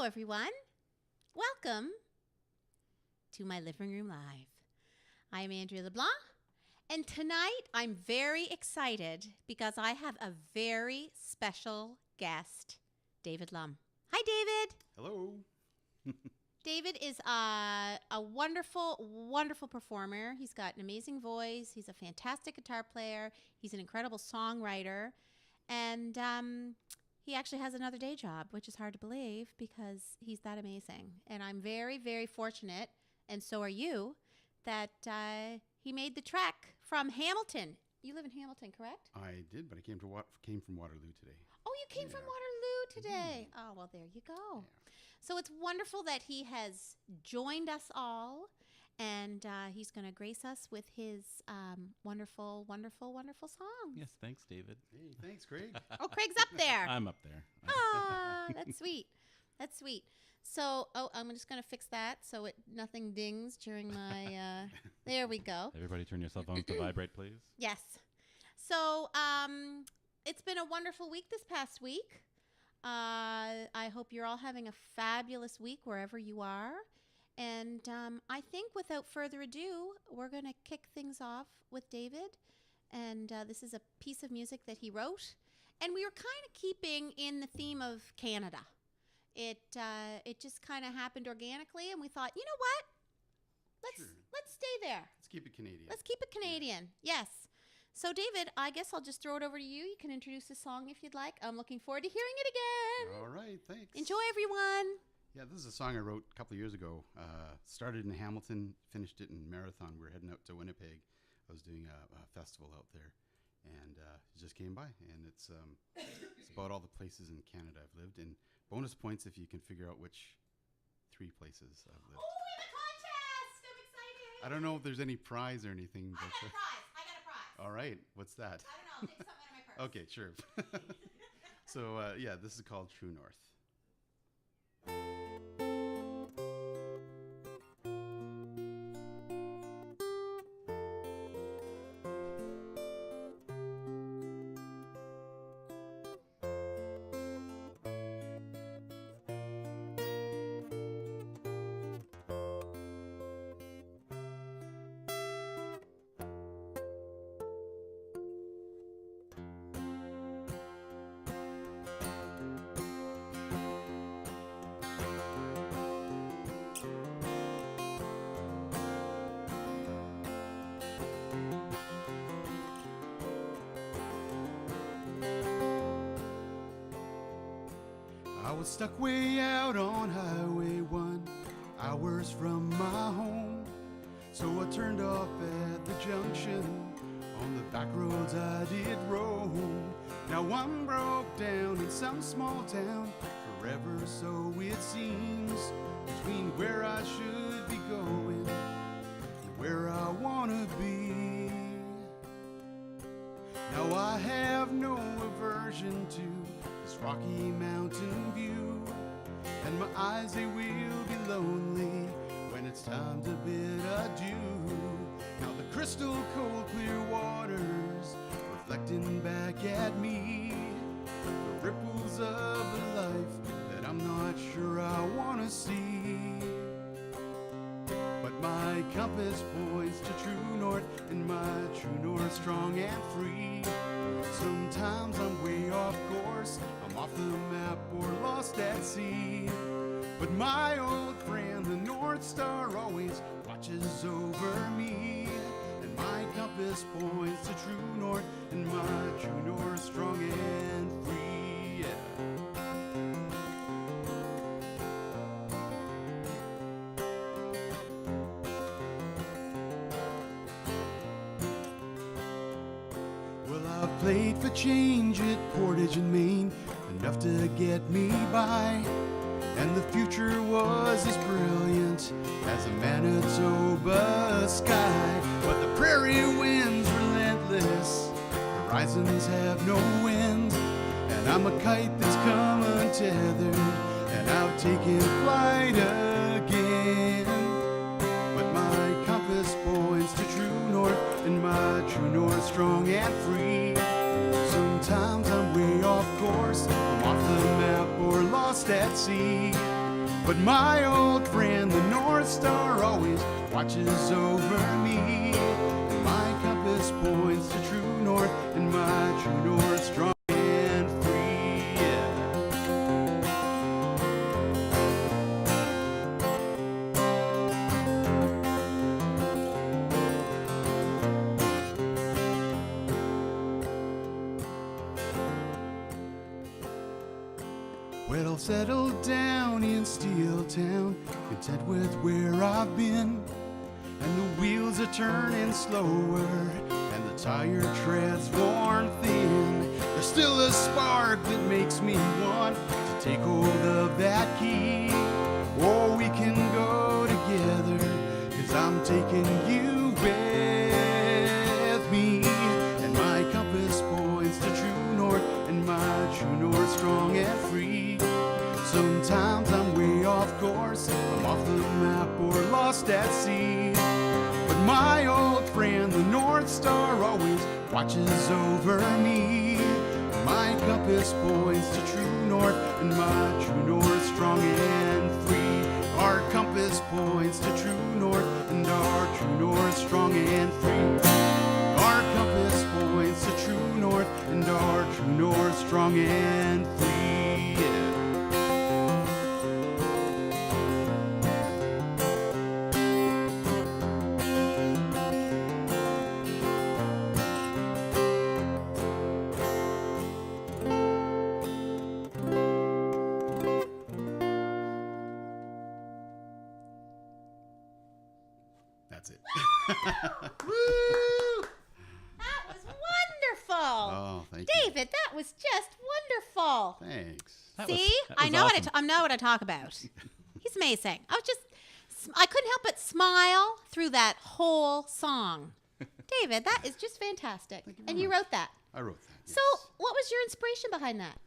Hello, everyone. Welcome to my Living Room Live. I'm Andrea LeBlanc, and tonight I'm very excited because I have a very special guest, David Lum. Hi, David. Hello. David is a wonderful, wonderful performer. He's got an amazing voice. He's a fantastic guitar player. He's an incredible songwriter. And he actually has another day job, which is hard to believe because he's that amazing. And I'm very, very fortunate, and so are you, that he made the trek from Hamilton. You live in Hamilton, correct? I did, but I came from Waterloo today. Oh, you came from Waterloo today. Oh, well, there you go. Yeah. So it's wonderful that he has joined us all, and he's going to grace us with his wonderful, wonderful, wonderful songs. Yes, thanks, David. Hey, thanks, Craig. Oh, Craig's up there. I'm up there. Ah, that's sweet. That's sweet. So, I'm just going to fix that so nothing dings during my, there we go. Everybody turn your cell phones to vibrate, please. Yes. So, it's been a wonderful week this past week. I hope you're all having a fabulous week wherever you are. And I think without further ado, we're going to kick things off with David. And this is a piece of music that he wrote. And we were kind of keeping in the theme of Canada. It just kind of happened organically, and we thought, you know what? Let's stay there. Let's keep it Canadian. Let's keep it Canadian. Yes. So, David, I guess I'll just throw it over to you. You can introduce the song if you'd like. I'm looking forward to hearing it again. All right, thanks. Enjoy, everyone. Yeah, this is a song I wrote a couple of years ago. Started in Hamilton, finished it in Marathon. We were heading out to Winnipeg. I was doing a festival out there, and it just came by. And it's about all the places in Canada I've lived. And bonus points if you can figure out which 3 places I've lived. Oh, we have a contest! I'm excited. I don't know if there's any prize or anything. I got a prize. All right, what's that? I don't know. I'll take something out of my purse. Okay, sure. So, yeah, this is called True North. I was stuck way out on Highway 1, hours from my home. So I turned off at the junction, on the back roads I did roam. Now I'm broke down in some small town, forever so it seems, between where I should be going and where I wanna be. Now I have no aversion to this Rocky Mountain view, and my eyes, they will be lonely when it's time to bid adieu. Now the crystal cold clear waters reflecting back at me, the ripples of a life that I'm not sure I want to see. But my compass points to true north, and my true north strong and free. Sometimes I'm way off course, I'm off the map or lost at sea. But my old friend, the North Star, always watches over me. And my compass points to true north, and my true north strong and free. Yeah. Played for change at Portage and Maine, enough to get me by. And the future was as brilliant as a Manitoba sky. But the prairie winds relentless, horizons have no end. And I'm a kite that's come untethered, and I've taken flight again. But my compass points to true north, and my true north strong and free. Sometimes I'm way off course, I'm off the map or lost at sea. But my old friend, the North Star, always watches over me. My compass points to true north, and my true north strong and free. Yeah. Well, settled down in Steel Town, content with where I've been. And the wheels are turning slower, and the tire tread's worn thin. There's still a spark that makes me want to take hold of that key. Or we can go together, 'cause I'm taking you with me. And my compass points to true north, and my true north strong and free. Sometimes I'm way off course, I'm off the map or lost at sea. But my old friend, the North Star, always watches over me. My compass points to true north, and my true north strong and free. Our compass points to true north, and our true north strong and free. Our compass points to true north, and our true north strong and free. Yeah. That's it. Woo! That was wonderful. Oh, thank you. David, that was just wonderful. Thanks. See, I know what I talk about. He's amazing. I couldn't help but smile through that whole song. David, that is just fantastic. Thank you very And you much. wrote that. I wrote that. So, what was your inspiration behind that?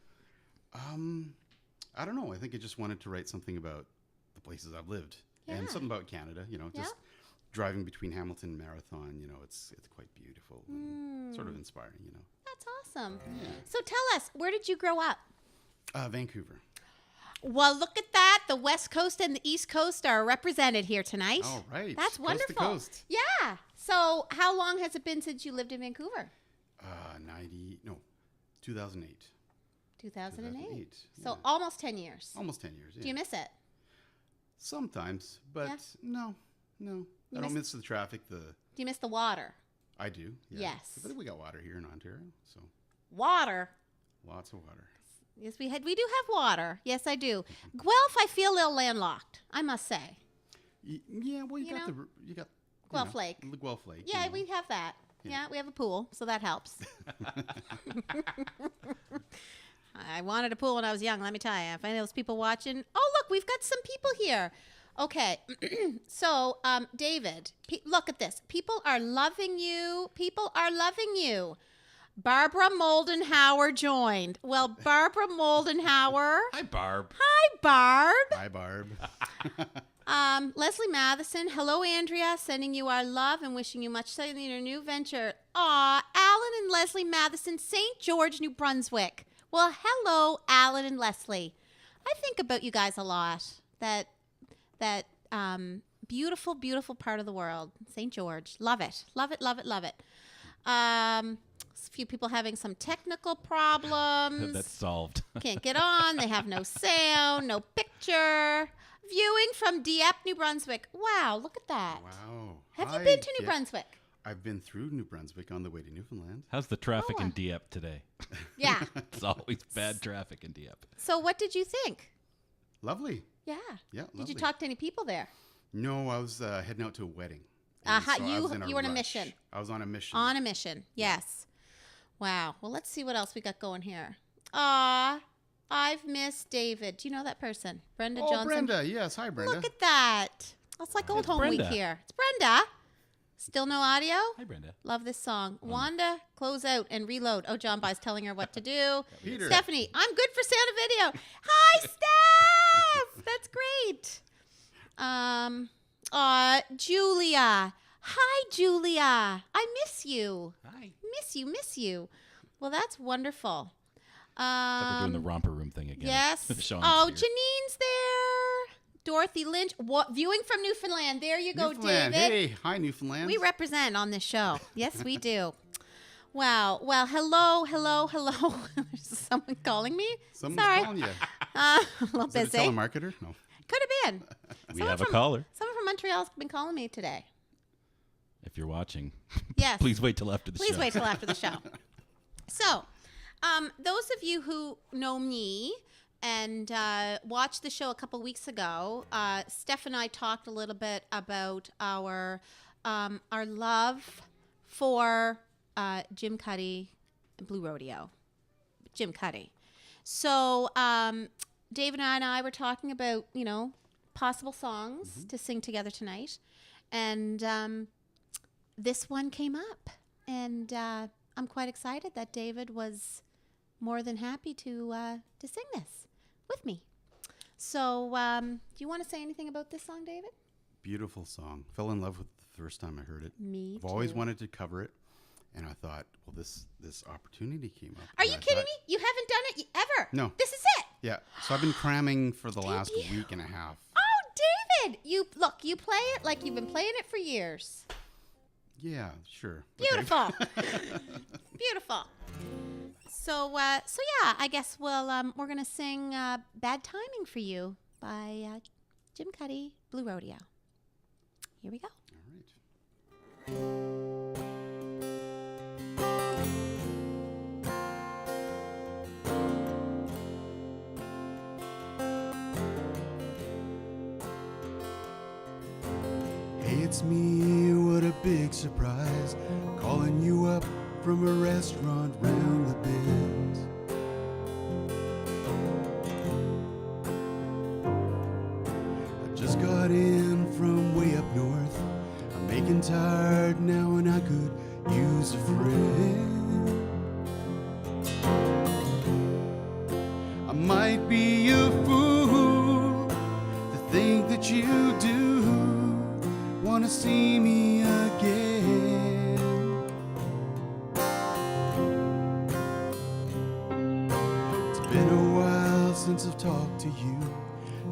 I don't know. I think I just wanted to write something about the places I've lived Yeah. and something about Canada. You know, Yeah. just driving between Hamilton and Marathon. You know, it's quite beautiful and sort of inspiring. You know, That's awesome. Yeah. So, tell us, where did you grow up? Vancouver. Well, look at that. The West Coast and the East Coast are represented here tonight. All right. That's Coast to wonderful. coast. Yeah. So, how long has it been since you lived in Vancouver? 2008. 2008. So, yeah. almost 10 years. Almost 10 years. Yeah. Do you miss it? Sometimes, but Yeah. no. You I don't miss the traffic. Do you miss the water? I do. Yeah. Yes. But we got water here in Ontario, so Water. lots of water. Yes, we do have water. Yes, I do. Guelph, I feel a little landlocked, I must say. Yeah, well, you got Guelph Lake. The Guelph Lake. Yeah, you know. we have that. Yeah, we have a pool, so that helps. I wanted a pool when I was young, let me tell you. If any of those people watching, oh, look, we've got some people here. Okay, so, David, look at this. People are loving you. People are loving you. Barbara Moldenhauer joined. Well, Barbara Moldenhauer. Hi, Barb. Hi, Barb. Hi, Barb. Leslie Matheson. Hello, Andrea. Sending you our love and wishing you much success in your new venture. Aw, Alan and Leslie Matheson, St. George, New Brunswick. Well, hello, Alan and Leslie. I think about you guys a lot. That beautiful, beautiful part of the world, St. George. Love it. Love it, love it, love it. A few people having some technical problems. That's solved. Can't get on. They have no sound, no picture. Viewing from Dieppe, New Brunswick. Wow, look at that. Wow. Have you Hi, been to New yeah. Brunswick? I've been through New Brunswick on the way to Newfoundland. How's the traffic Oh, in Dieppe today? Yeah. It's always bad traffic in Dieppe. So what did you think? Lovely. Yeah. Yeah, Did lovely. you talk to any people there? No, I was heading out to a wedding. And Uh-huh, so I was in you were on a rush. mission. I was on a mission. On a mission. Yes. Wow. Well, let's see what else we got going here. I've missed David. Do you know that person? Brenda Oh, Johnson. Brenda. Yes. Hi, Brenda. Look at that. That's like old It's home week Brenda. here. It's Brenda. Still no audio? Hi, Brenda. Love this song. Wanda, close out and reload. Oh, John Bai's telling her what to do. Peter. Stephanie, I'm good for sound and video. Hi, Steph. That's great. Julia. Hi, Julia. I miss you. Hi. Miss you. Well, that's wonderful. Except we're doing the romper room thing again. Yes. Sean's Oh, here. Janine's there. Dorothy Lynch, viewing from Newfoundland. There you go, Newfoundland. David. Hey, hi, Newfoundland. We represent on this show. Yes, we do. Wow. Well, hello. There's someone calling me. Someone's Sorry. calling you. A little Is it a busy. telemarketer? No. Could have been. We have a caller. Someone from Montreal's been calling me today. If you're watching, Yes. please wait till after the show. Please wait till after the show. So, those of you who know me and watched the show a couple weeks ago, Steph and I talked a little bit about our love for Jim Cuddy and Blue Rodeo. Jim Cuddy. So, David and I were talking about, possible songs to sing together tonight. And this one came up. And I'm quite excited that David was more than happy to sing this with me. So, do you want to say anything about this song, David? Beautiful song. Fell in love with it the first time I heard it. Me I've always too. wanted to cover it. And I thought, well, this opportunity came up. Are And you I kidding thought- me? You haven't done it ever? No. This is it? Yeah. So I've been cramming for the last Debut. week and a half. Oh, David! You play it like you've been playing it for years. Yeah, sure. Okay. Beautiful. Beautiful. So yeah, I guess we're gonna sing "Bad Timing for You" by Jim Cuddy, Blue Rodeo. Here we go. All right. Hey, it's me, what a big surprise, calling you up from a restaurant round the bend. I just got in from way up north, I'm making tired now and I could use a friend. I might be a fool to think that you do wanna see me again. It's been a while since I've talked to you.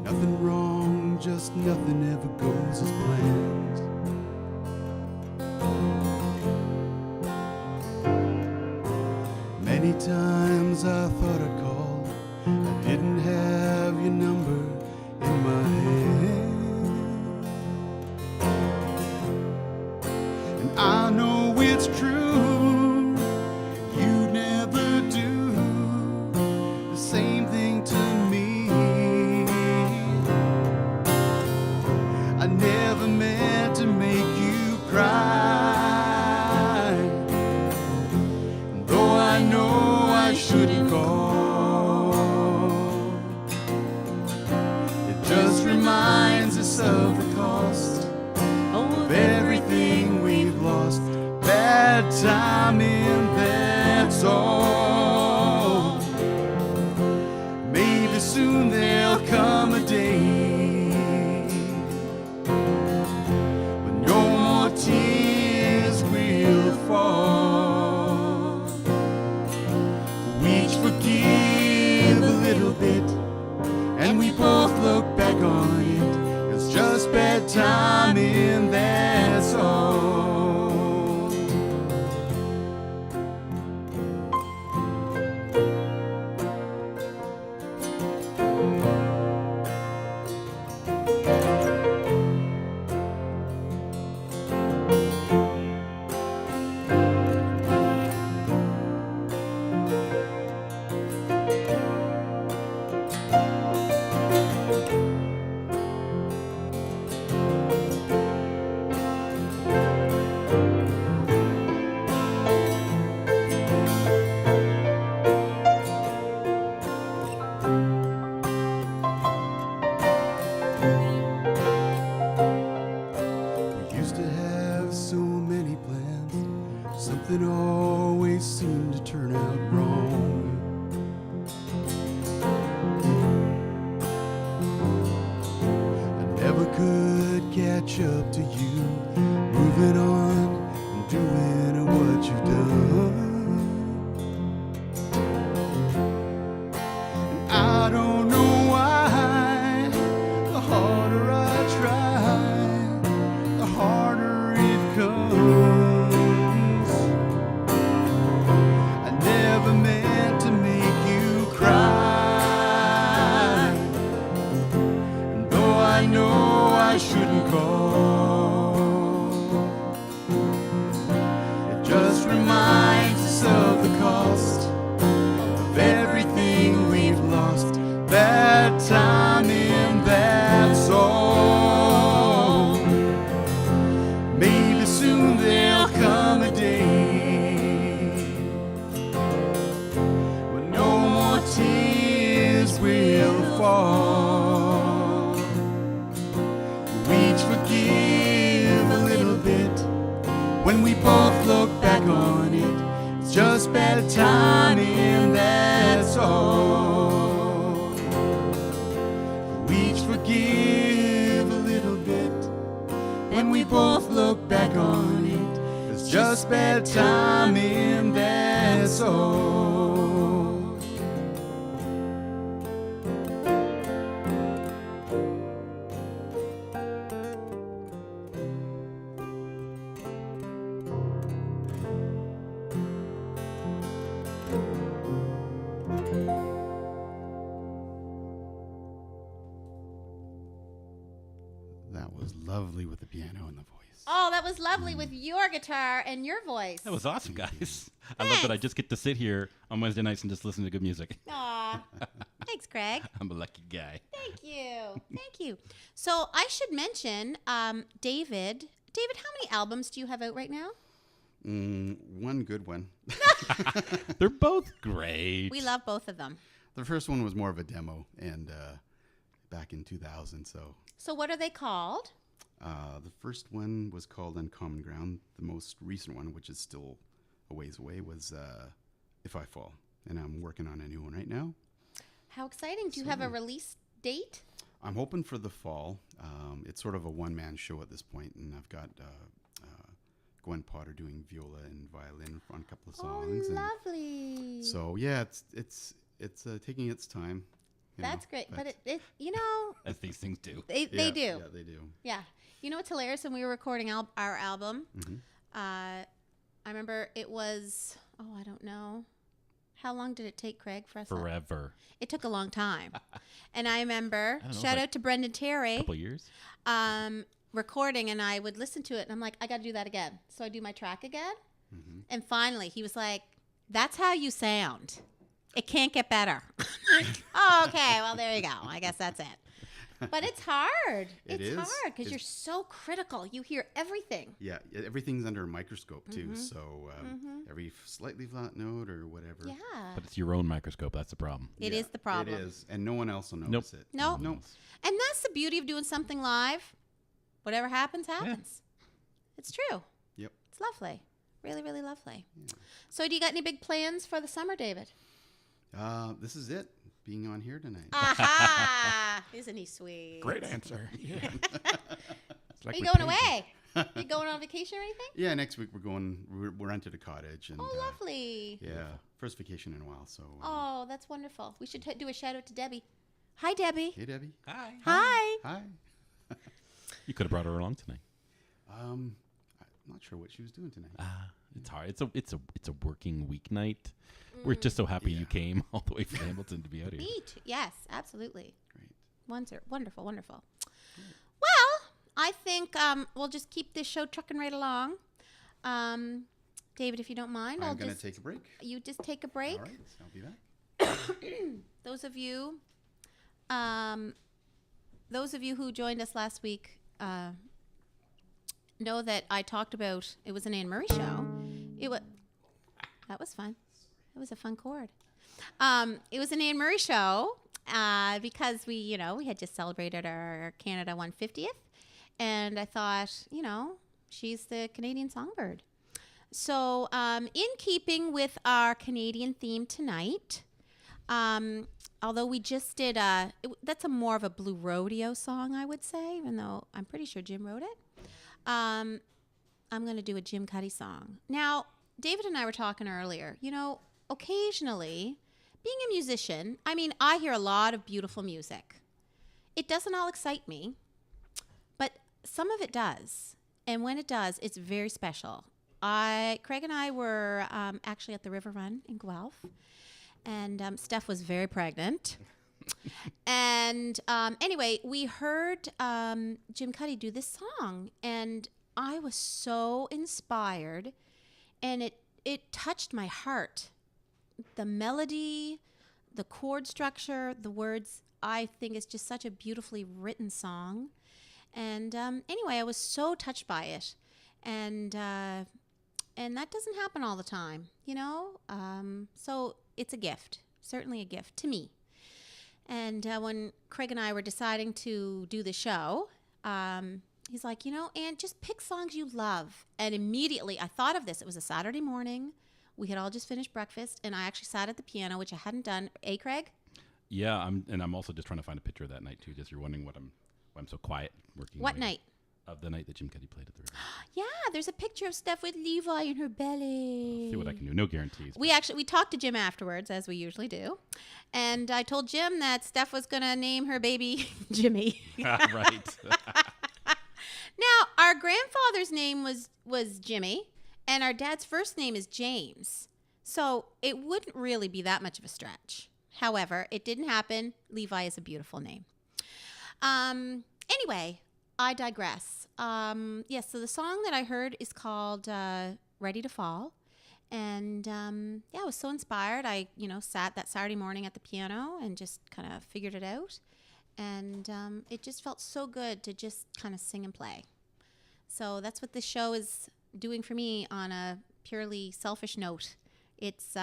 Nothing wrong, just nothing ever goes as planned. Many times I thought I'd call, I didn't have your number in my hand. And I know it's true, you never do the same thing to me. I never meant to make you cry, and though I know I shouldn't call, it just reminds us of the cost of everything we've lost. Bad timing, that's all. Maybe soon there'll come a day when no more tears will fall. We each forgive a little bit, and we both look back on it. It's just bad timing, that's all. We used to have so many plans, something always seemed to turn out wrong. I never could catch up to you, moving on and doing what you've done. And I don't know why the heart time in that song. Maybe soon there'll come a day when no more tears will fall. We each forgive a little bit when we both look back on it. It's just better timing, that's all. We each forgive a little bit when we both look back on it. It's just bad timing, that's all. That was lovely with the piano and the voice. Oh, that was lovely with your guitar and your voice. That was awesome, guys. I love that I just get to sit here on Wednesday nights and just listen to good music. Aw. Thanks, Craig. I'm a lucky guy. Thank you. Thank you. So I should mention, David. David, how many albums do you have out right now? One good one. They're both great. We love both of them. The first one was more of a demo, and back in 2000. So what are they called? The first one was called Uncommon Ground. The most recent one, which is still a ways away, was If I Fall. And I'm working on a new one right now. How exciting. Do you have a release date? I'm hoping for the fall. It's sort of a one-man show at this point, and I've got Gwen Potter doing viola and violin on a couple of songs. Oh, lovely. So, yeah, it's taking its time. That's great. But it as these things do. They do. Yeah, they do. Yeah. You know what's hilarious? When we were recording our album, Mm-hmm. I remember it was, I don't know. How long did it take, Craig, for us? Forever. It took a long time. And I remember, I don't know, shout like out to Brendan Terry. A couple years. Recording, and I would listen to it, and I'm like, I got to do that again. So I do my track again. Mm-hmm. And finally, he was like, that's how you sound. It can't get better. Oh, okay, well, there you go. I guess that's it. But it's hard. It's hard because you're so critical. You hear everything. Yeah, everything's under a microscope, too. So every slightly flat note or whatever. Yeah. But it's your own microscope. That's the problem. It is the problem. It is. And no one else will notice it. Nope. Nope. And that's the beauty of doing something live. Whatever happens, happens. Yeah. It's true. Yep. It's lovely. Really, really lovely. Yeah. So do you got any big plans for the summer, David? This is it. Being on here tonight. Aha! Isn't he sweet? Great answer. Yeah. Are you going away? You going on vacation or anything? Yeah, next week we're rented a cottage. And, lovely. Yeah, first vacation in a while. So. Oh, that's wonderful. We should do a shout out to Debbie. Hi, Debbie. Hey, Debbie. Hi. Hi. Hi. You could have brought her along tonight. I'm not sure what she was doing tonight. It's hard. It's a working weeknight. We're just so happy you came all the way from Hamilton to be out here. Me too. Yes, absolutely. Great. Wonderful, wonderful. Well, I think we'll just keep this show trucking right along. David, if you don't mind, I'm going to take a break. You just take a break. All right, I'll be back. Those of you who joined us last week know that I talked about, it was an Anne Murray show. That was fun. It was a fun chord. It was an Anne Murray show because we had just celebrated our Canada 150th. And I thought, she's the Canadian songbird. So in keeping with our Canadian theme tonight, although we just did, that's more of a blue rodeo song, I would say, even though I'm pretty sure Jim wrote it. I'm going to do a Jim Cuddy song. Now, David and I were talking earlier, occasionally, being a musician, I hear a lot of beautiful music. It doesn't all excite me, but some of it does. And when it does, it's very special. Craig and I were actually at the River Run in Guelph, and Steph was very pregnant. And anyway, we heard Jim Cuddy do this song, and I was so inspired, and it touched my heart. The melody, the chord structure, the words, I think is just such a beautifully written song. And anyway, I was so touched by it. And that doesn't happen all the time, you know? So it's a gift, certainly a gift to me. And when Craig and I were deciding to do the show, he's like, Ann, just pick songs you love. And immediately I thought of this. It was a Saturday morning. We had all just finished breakfast, and I actually sat at the piano, which I hadn't done. Craig? Yeah, I'm also just trying to find a picture of that night too. Just you're wondering why I'm so quiet working. What night? Of the night that Jim Cuddy played at the Rodeo. Yeah, there's a picture of Steph with Levi in her belly. I'll see what I can do. No guarantees. We talked to Jim afterwards, as we usually do, and I told Jim that Steph was going to name her baby Jimmy. Right. Now, our grandfather's name was Jimmy, and our dad's first name is James, so it wouldn't really be that much of a stretch. However, it didn't happen. Levi is a beautiful name. Anyway, I digress. Yes, so the song that I heard is called Ready to Fall. And I was so inspired. I, sat that Saturday morning at the piano and just kind of figured it out. And it just felt so good to just kind of sing and play. So that's what this show is doing for me on a purely selfish note. It's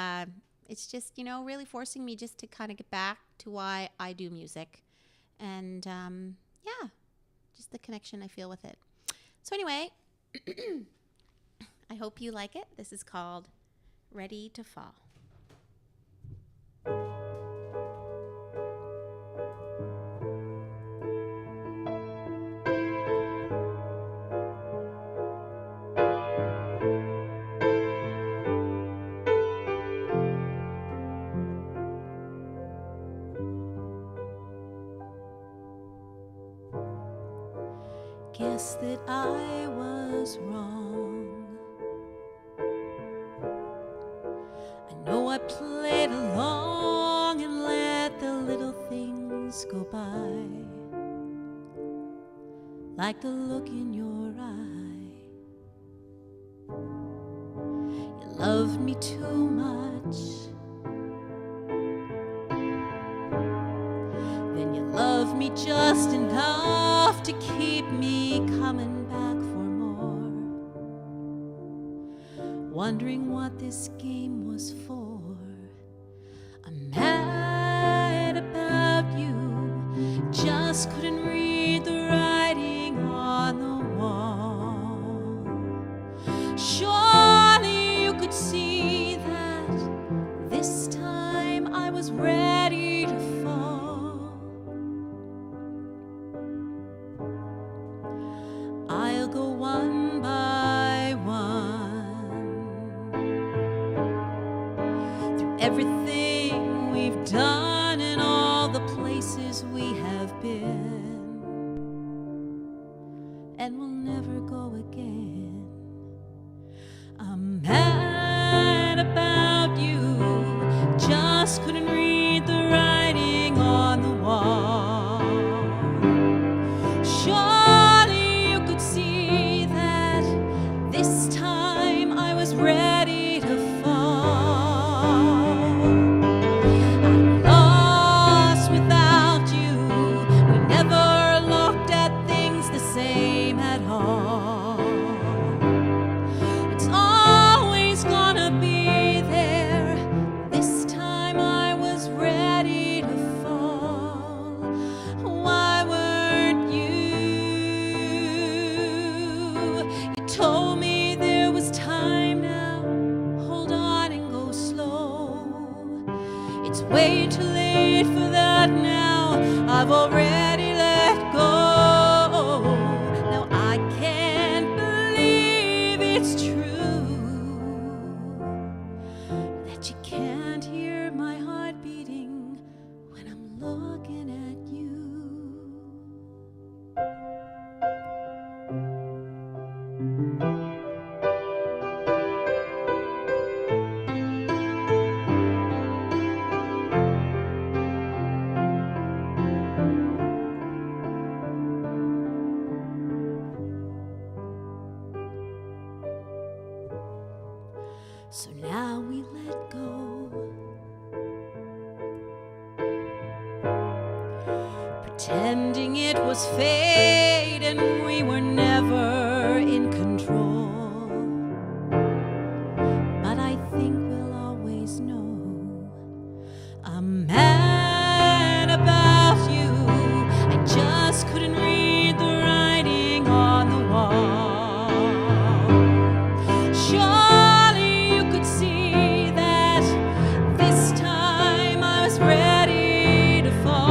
just, really forcing me just to kind of get back to why I do music. And, just the connection I feel with it. So anyway, I hope you like it. This is called Ready to Fall. Guess that I was wrong. I know I played along and let the little things go by, like the look in your eye. You loved me too much, then you loved me just enough to keep me coming back for more, wondering what this game was for. I'm mad about you, just couldn't read the writing on the wall. Surely you could see that this time I was ready to fall. I'll go one by one through everything we've done and all the places we have been, and we'll never go again. I'm mad about you, just couldn't read the writing on the wall. Surely you could see that this time I was ready to fall. I'm lost without you. We never looked at things the same at all. It's always gonna be there. This time I was ready to fall. Why weren't you? You told me there was time now. Hold on and go slow. It's way too late for that now. I've already let go. Now I can't believe it's true that you can't hear my heart beating when I'm looking at you. pretending it was fate and we were never in control. But I think we'll always know I'm mad about you. I just couldn't read the writing on the wall. Surely you could see that this time I was ready to fall.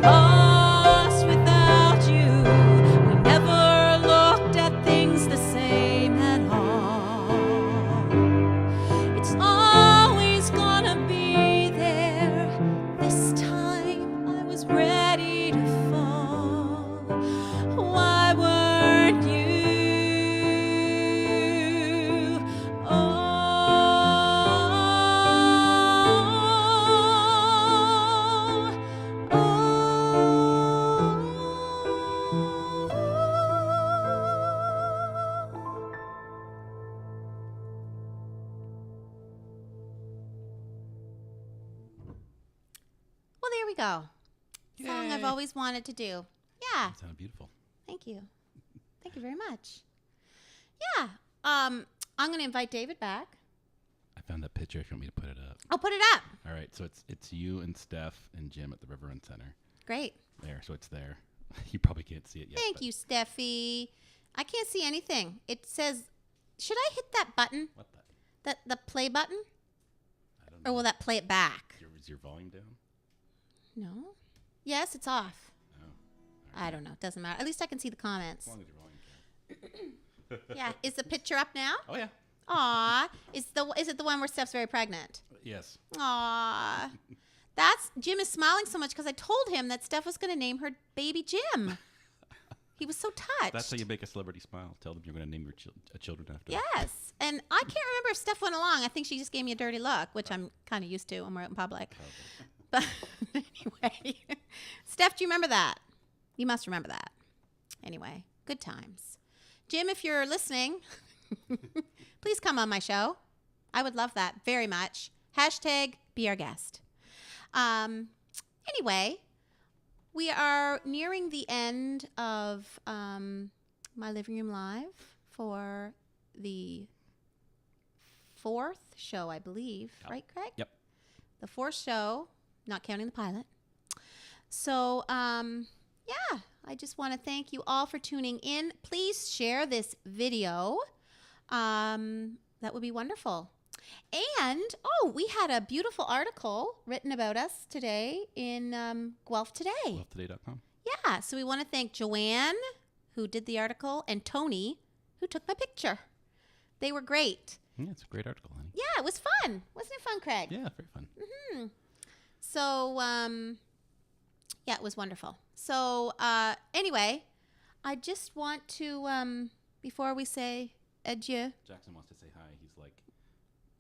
I'm lost without you. We never looked at things the same at all. It's always gonna be there. This time I was ready to fall. Why weren't you? Well, there we go. Song I've Yay. always wanted to do. Yeah. Sounded beautiful. Thank you. Thank you very much. Yeah. I'm going to invite David back. I found that picture. If you want me to put it up. I'll put it up. All right. So it's you and Steph and Jim at the River Run Center. Great. There. So it's there. You probably can't see it yet. Thank but you, Steffi. I can't see anything. It says, should I hit that button? What the? The play button? I don't know. Or will that play it back? Is your volume down? No. Yes, it's off. No. I don't know. It doesn't matter. At least I can see the comments. As long as your volume down. Yeah. Is the picture up now? Oh yeah. Aw. Is it the one where Steph's very pregnant? Yes. Aw. Jim is smiling so much because I told him that Steph was going to name her baby Jim. He was so touched. That's how you make a celebrity smile. Tell them you're going to name your children after. Yes. And I can't remember if Steph went along. I think she just gave me a dirty look, which I'm kind of used to when we're out in public. But anyway, Steph, do you remember that? You must remember that. Anyway, good times. Jim, if you're listening, please come on my show. I would love that very much. Hashtag be our guest. Anyway, we are nearing the end of my Living Room Live for the 4th show, I believe. Yep. Right, Craig? Yep. The 4th show, not counting the pilot. So, yeah, I just want to thank you all for tuning in. Please share this video. That would be wonderful. And, we had a beautiful article written about us today in Guelph Today. GuelphToday.com. Yeah, so we want to thank Joanne, who did the article, and Tony, who took my picture. They were great. Yeah, it's a great article, honey. Yeah, it was fun. Wasn't it fun, Craig? Yeah, very fun. So, yeah, it was wonderful. So, anyway, I just want to, before we say adieu. Jackson wants to say hi. He's like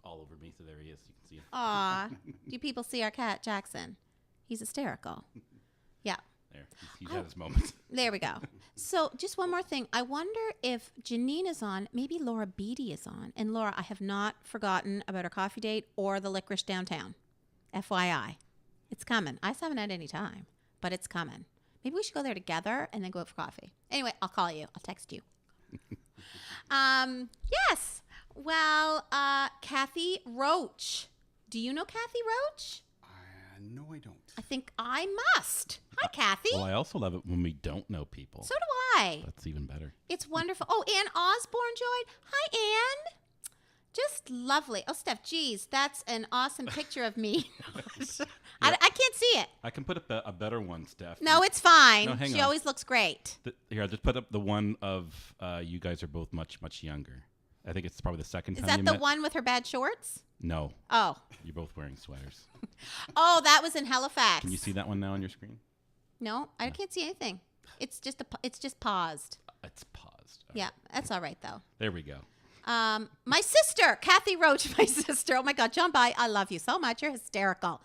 all over me, so there he is. You can see him. Aw, do people see our cat, Jackson? He's hysterical. Yeah, There, he's had his moment. there we go. So, just one more thing. I wonder if Janine is on, maybe Laura Beatty is on. And Laura, I have not forgotten about our coffee date or the licorice downtown. FYI. It's coming. I just haven't had any time, but it's coming. Maybe we should go there together and then go out for coffee. Anyway, I'll call you. I'll text you. Yes. Well, Kathy Roach. Do you know Kathy Roach? No, I don't. I think I must. Hi, Kathy. Well, I also love it when we don't know people. So do I. That's even better. It's wonderful. Oh, Ann Osborne joined. Hi, Ann. Just lovely. Oh, Steph, geez, that's an awesome picture of me. I can't see it. I can put up a better one, Steph. No, it's fine. No, hang She on. always looks great. Here, I'll just put up the one of you guys are both much, much younger. I think it's probably the second Is time that you the met. one with her bad shorts? No, Oh. you're both wearing sweaters. Oh, that was in Halifax. Can you see that one now on your screen? No, I can't see anything. It's just paused. It's paused. All Yeah, right. that's all right though. There we go. My sister, Kathy Roach, my sister. Oh my God, John By, I love you so much. You're hysterical.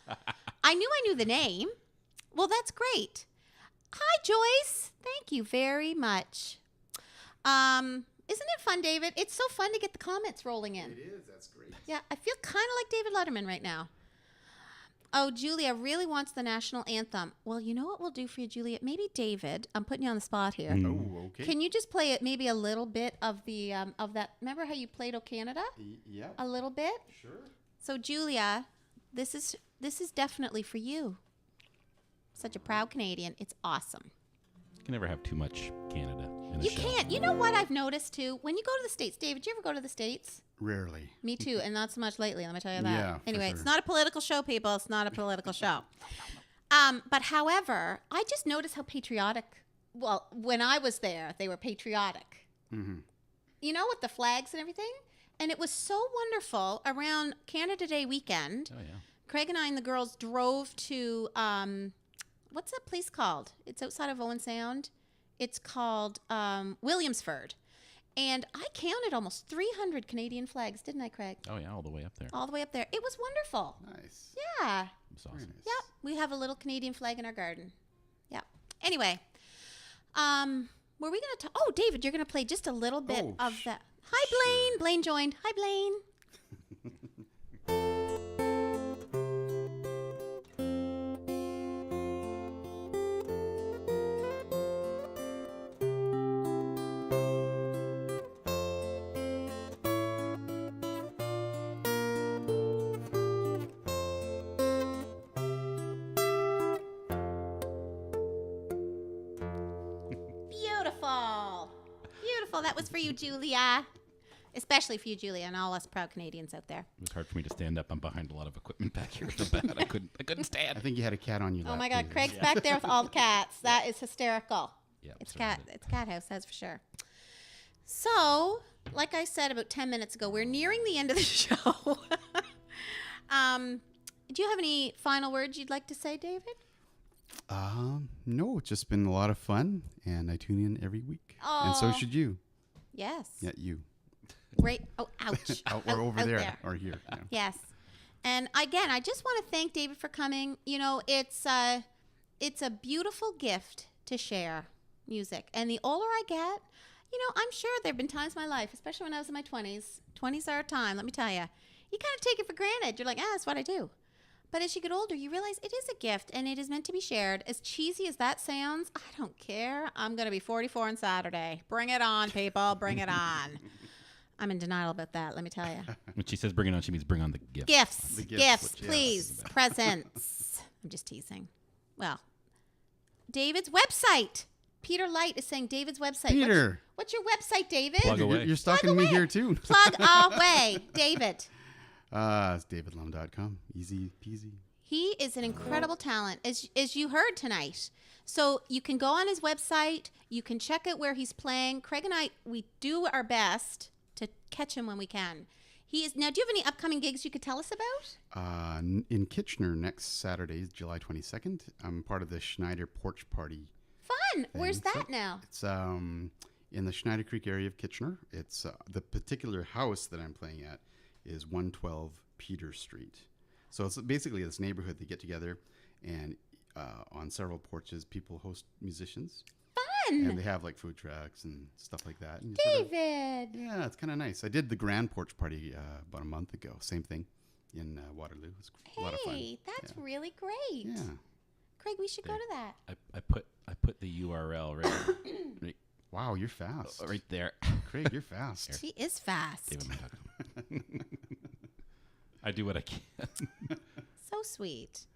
I knew the name. Well, that's great. Hi, Joyce. Thank you very much. Isn't it fun, David? It's so fun to get the comments rolling in. It is. That's great. Yeah, I feel kind of like David Letterman right now. Oh, Julia really wants the national anthem. Well, you know what we'll do for you, Julia? Maybe David, I'm putting you on the spot here. Oh, okay. Can you just play it maybe a little bit of the of that? Remember how you played "O Canada"? Yeah. A little bit. Sure. So, Julia, this is definitely for you. Such a proud Canadian. It's awesome. You can never have too much Canada in a You show. can't. You know what I've noticed too? When you go to the States, David, do you ever go to the States? Rarely. Me too, and not so much lately. Let me tell you that. Yeah, for Anyway, sure. it's not a political show, people. It's not a political show. But however, I just noticed how patriotic. Well, when I was there, they were patriotic. Mm-hmm. You know, with the flags and everything. And it was so wonderful around Canada Day weekend. Oh, yeah. Craig and I and the girls drove to what's that place called? It's outside of Owen Sound. It's called Williamsford. And I counted almost 300 Canadian flags, didn't I, Craig? Oh, yeah, all the way up there. All the way up there. It was wonderful. Nice. Yeah. It's awesome. Very nice. Yep. We have a little Canadian flag in our garden. Yep. Anyway, were we going to talk? Oh, David, you're going to play just a little bit Oh, of that. Hi, Blaine. sure. Blaine joined. Hi, Blaine. Beautiful. Beautiful. That was for you, Julia. Especially for you, Julia, and all us proud Canadians out there. It was hard for me to stand up. I'm behind a lot of equipment back here so bad. I couldn't stand. I think you had a cat on your lap. Oh my God, David. Craig's back there with all the cats. That is hysterical. Yeah, It's sorry, cat. but- It's cat house, that's for sure. So, like I said about 10 minutes ago, we're nearing the end of the show. Do you have any final words you'd like to say, David? No, it's just been a lot of fun, and I tune in every week. And so Aw. should you. Yes. Yeah, you. Great. Oh, ouch. Or over out there, or here. Yeah. Yes. And again, I just want to thank David for coming. You know, it's a beautiful gift to share music. And the older I get, you know, I'm sure there have been times in my life, especially when I was in my 20s. 20s are a time, let me tell you. You kind of take it for granted. You're like, that's what I do. But as you get older, you realize it is a gift and it is meant to be shared. As cheesy as that sounds, I don't care. I'm going to be 44 on Saturday. Bring it on, people. Bring it on. I'm in denial about that, let me tell you. When she says bring it on, she means bring on the gift. Gifts. The Gifts, gifts, please. yes. Presents. I'm just teasing. Well, David's website. Peter Light is saying David's website. Peter. What's your website, David? Plug away. You're stalking me here, too. Plug away. David. It's davidlum.com. Easy peasy. He is an incredible talent, as you heard tonight. So you can go on his website. You can check out where he's playing. Craig and I, we do our best to catch him when we can. He is now. Do you have any upcoming gigs you could tell us about? In Kitchener next Saturday, July 22nd. I'm part of the Schneider Porch Party. Fun. Where's thing. that now? It's in the Schneider Creek area of Kitchener. It's the particular house that I'm playing at is 112 Peter Street. So it's basically this neighborhood. They get together, and on several porches, people host musicians. Fun. And they have like food trucks and stuff like that. And you sort of- David. yeah, it's kind of nice. I did the grand porch party about a month ago. Same thing in Waterloo. It's a lot of fun. Hey, that's Yeah. really great. Yeah. Craig, we should go to that. I put the URL right Wow, you're fast. right there. Craig, you're fast. She is fast. DavidLum.com. I do what I can. So sweet.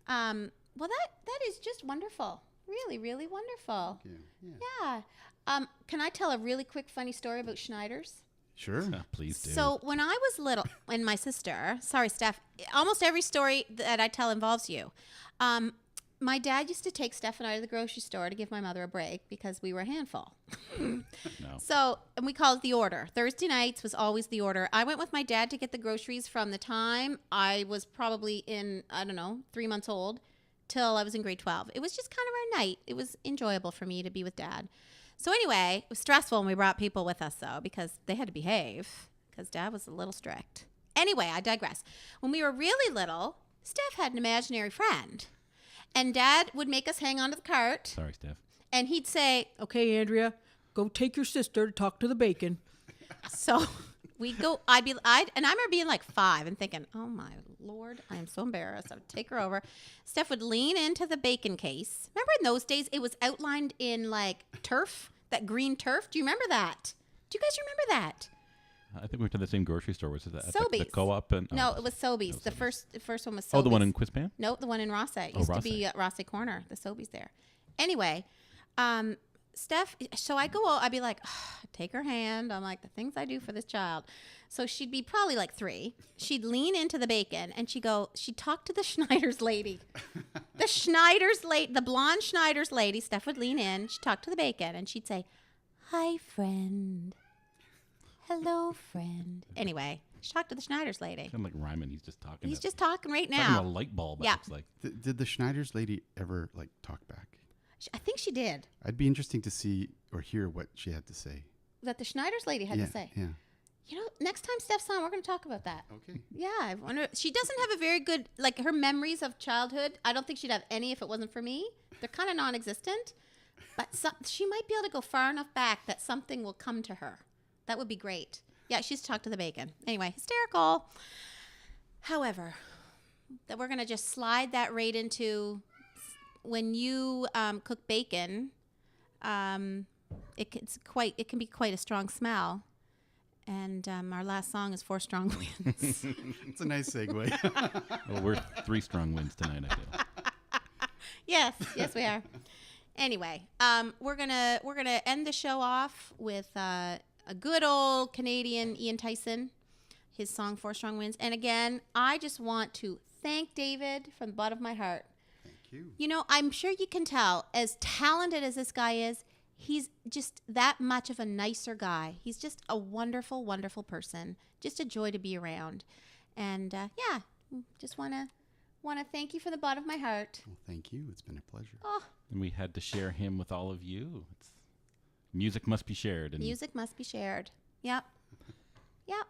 Well, that is just wonderful. Really, really wonderful. Yeah. Yeah. Can I tell a really quick funny story about Schneider's? Sure. Please do. So when I was little, and my sister, sorry, Steph, almost every story that I tell involves you. My dad used to take Steph and I to the grocery store to give my mother a break because we were a handful. No. So, and we call it the order. Thursday nights was always the order. I went with my dad to get the groceries from the time I was probably in, 3 months old till I was in grade 12. It was just kind of our night. It was enjoyable for me to be with Dad. So anyway, it was stressful when we brought people with us though, because they had to behave because Dad was a little strict. Anyway, I digress. When we were really little, Steph had an imaginary friend. And Dad would make us hang onto the cart. Sorry, Steph. And he'd say, Okay, Andrea, go take your sister to talk to the bacon. so I remember being like 5 and thinking, oh my Lord, I am so embarrassed. I would take her over. Steph would lean into the bacon case. Remember in those days, it was outlined in like turf, that green turf. Do you remember that? Do you guys remember that? I think we went to the same grocery store. Was it at the Sobeys. co-op? And No, it was Sobeys. The first one was Sobeys. Oh, the one in Quispan? No, the one in Rossay. Oh, Used to Rossay. be at Rossay Corner, the Sobeys there. Anyway, Steph, so I'd be like, take her hand. I'm like, the things I do for this child. So she'd be probably like 3. She'd lean into the bacon and she'd talk to the Schneider's lady. The blonde Schneider's lady. Steph would lean in. She'd talk to the bacon and she'd say, hi, friend. Hello, friend. Anyway, she talked to the Schneider's lady. Kind of like Ryman. He's just talking. He's just talking right talking now. a light bulb, Yeah. it looks like. Did the Schneider's lady ever like talk back? I think she did. I'd be interesting to see or hear what she had to say. That the Schneider's lady had yeah, to say. Yeah. You know, next time Steph's on, we're going to talk about that. Okay. Yeah, I wonder. She doesn't have a very good, like her memories of childhood. I don't think she'd have any if it wasn't for me. They're kind of non-existent. But she might be able to go far enough back that something will come to her. That would be great. Yeah, she's talked to the bacon. Anyway, hysterical. However, that we're going to just slide that right into when you cook bacon. It can be quite a strong smell. And our last song is 4 Strong Winds. It's a nice segue. Well, we're 3 strong winds tonight, I feel. Yes, we are. Anyway, we're gonna end the show off with a good old Canadian Ian Tyson, his song 4 Strong Winds. And again, I just want to thank David from the bottom of my heart. Thank you. You know, I'm sure you can tell, as talented as this guy is, he's just that much of a nicer guy. He's just a wonderful, wonderful person. Just a joy to be around. And yeah, just want to thank you from the bottom of my heart. Well, thank you. It's been a pleasure. Oh, And we had to share him with all of you. Music must be shared. And music must be shared. Yep. Yep.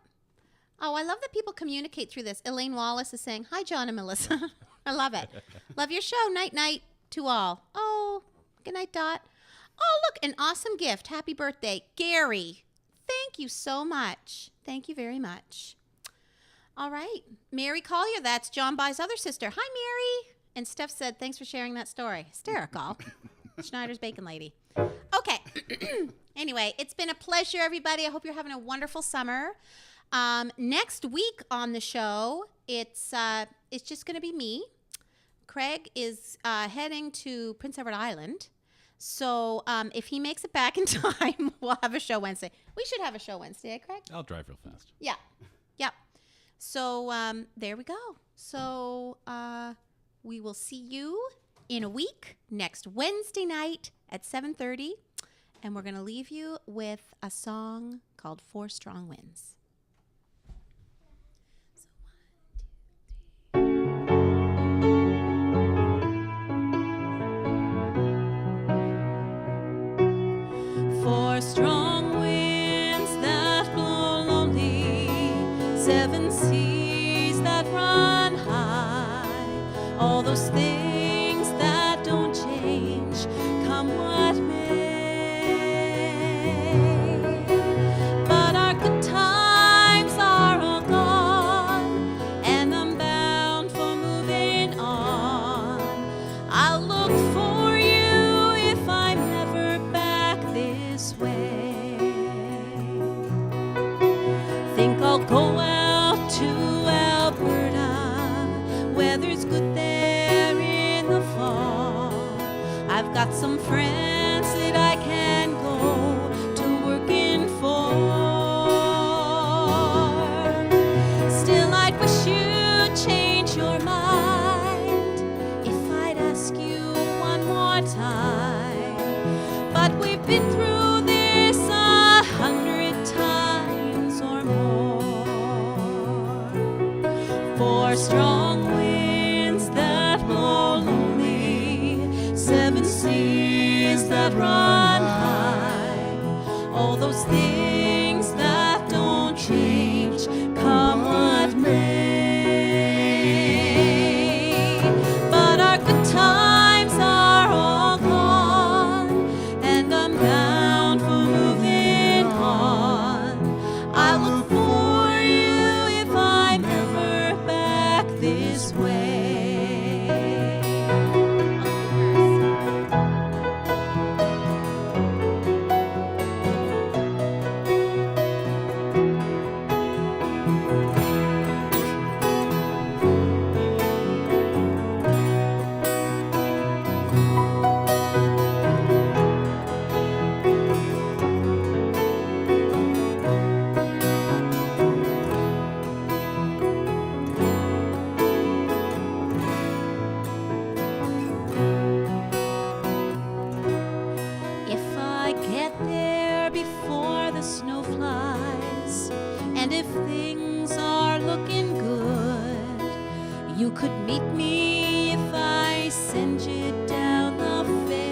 Oh, I love that people communicate through this. Elaine Wallace is saying, hi, John and Melissa. I love it. Love your show. Night, night to all. Oh, good night, Dot. Oh, look, an awesome gift. Happy birthday. Gary, thank you so much. Thank you very much. All right. Mary Collier, that's John By's other sister. Hi, Mary. And Steph said, thanks for sharing that story. Hysterical. Schneider's Bacon Lady. Okay. Anyway, it's been a pleasure, everybody. I hope you're having a wonderful summer. Next week on the show, it's just going to be me. Craig is heading to Prince Edward Island. So if he makes it back in time, we'll have a show Wednesday. We should have a show Wednesday, eh, Craig? I'll drive real fast. Yeah. Yep. So there we go. So we will see you in a week next Wednesday night at 7:30. And we're going to leave you with a song called 4 Strong Winds. Four strong winds that blow lonely, 7 seas that run high, all those things that don't change, come what may. But our good times are all gone, and I'm bound for moving on. I'll look for you if I'm never back this way. Think I'll go out to Alberta, weather's good there in the fall. I've got some friends that I can go to working for. Still, I'd wish you'd change your mind if I'd ask you one more time. But we've been through this 100 times or more. 4 strong winds that blow lonely, 7 seas that run high, all those things that don't change, come what may. But our good times are all gone, and I'm bound for moving on. I look for this way. If I get there before the snow flies, and if things are looking good, you could meet me if I send you down the fair.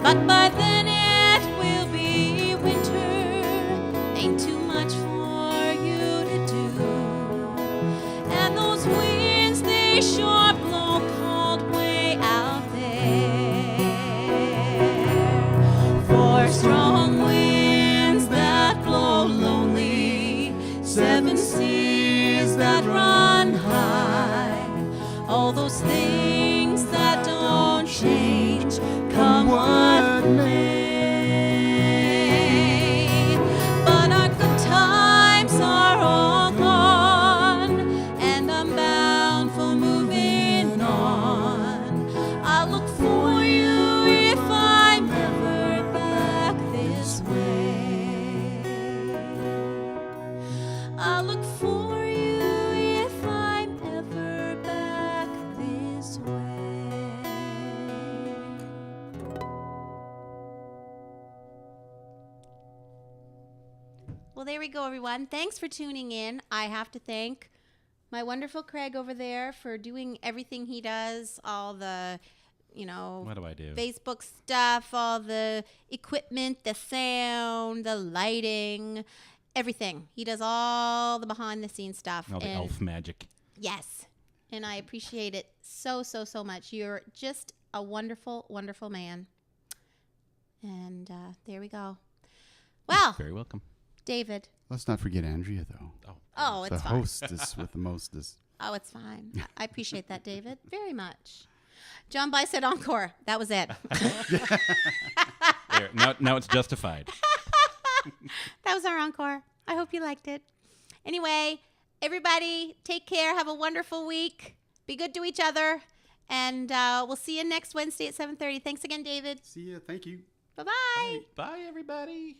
But by then it will be winter, ain't too much for you to do. And those winds, they sure blow cold way out there. For strong winds that blow lonely, 7 seas that run high, all those things that don't change, come what may. But our good times are all gone, and I'm bound for moving on. I'll look for you if I'm ever back this way. I'll look for you if I'm ever back this way. Well, there we go, everyone. Thanks for tuning in. I have to thank my wonderful Craig over there for doing everything he does, all the, What do I do? Facebook stuff, all the equipment, the sound, the lighting, everything. He does all the behind the scenes stuff. All the And elf magic. yes. And I appreciate it so, so, so much. You're just a wonderful, wonderful man. And there we go. Well, Very welcome. David. Let's not forget Andrea, though. Oh, The it's fine. hostess with the mostest. Oh, it's fine. I appreciate that, David, very much. John By said encore. That was it. There, now it's justified. That was our encore. I hope you liked it. Anyway, everybody, take care. Have a wonderful week. Be good to each other. And we'll see you next Wednesday at 7:30. Thanks again, David. See ya. Thank you. Bye-bye. Bye, everybody.